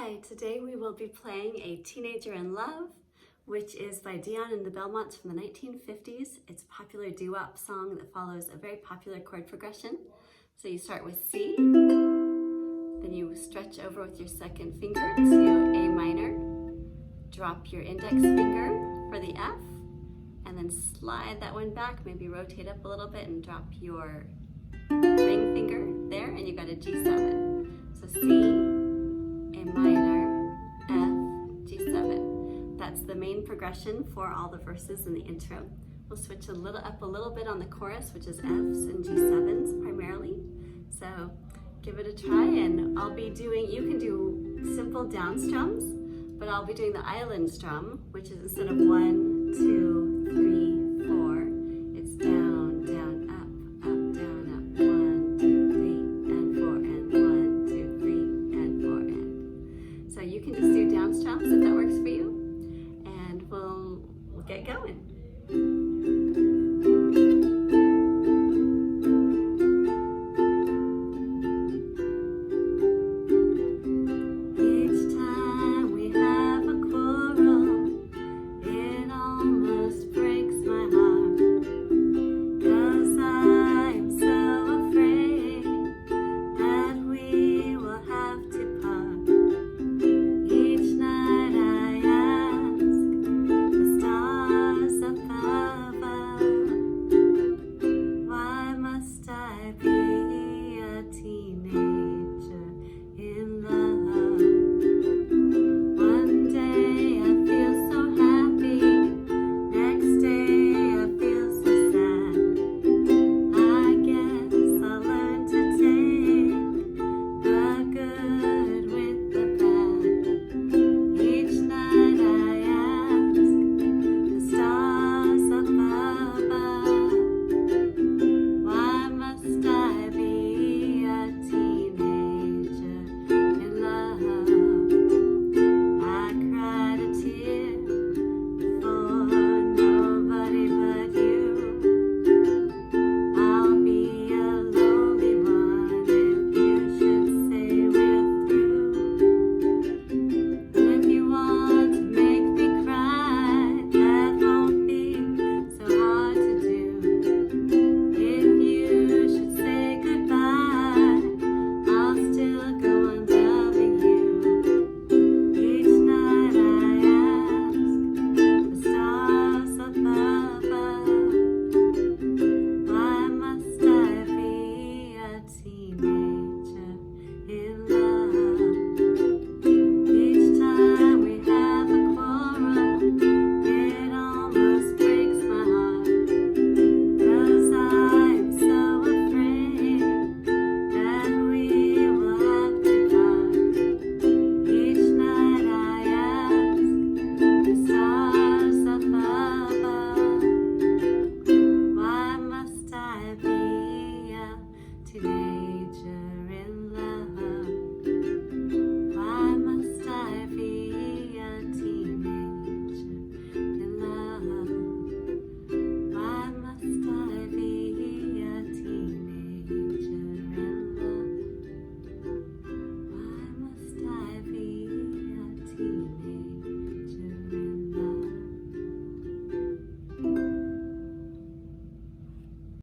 Hi, today we will be playing A Teenager in Love, which is by Dion and the Belmonts from the 1950s. It's a popular doo-wop song that follows a very popular chord progression. So you start with C, then you stretch over with your second finger to A minor, drop your index finger for the F, and then slide that one back, maybe rotate up a little bit and drop your ring finger there, and you got a G7. So C, A minor, F, G7. That's the main progression for all the verses in the intro. We'll switch up a little bit on the chorus, which is Fs and G7s primarily. So give it a try, and I'll be doing, you can do simple down strums, but I'll be doing the island strum, which is instead of 1, 2, 3, 4, it's down, down, up, up, down, up, 1, 2, 3, and 4, and 1, 2, 3, and 4, and. So you can just do down strums if that works for you, and we'll get going. Teenager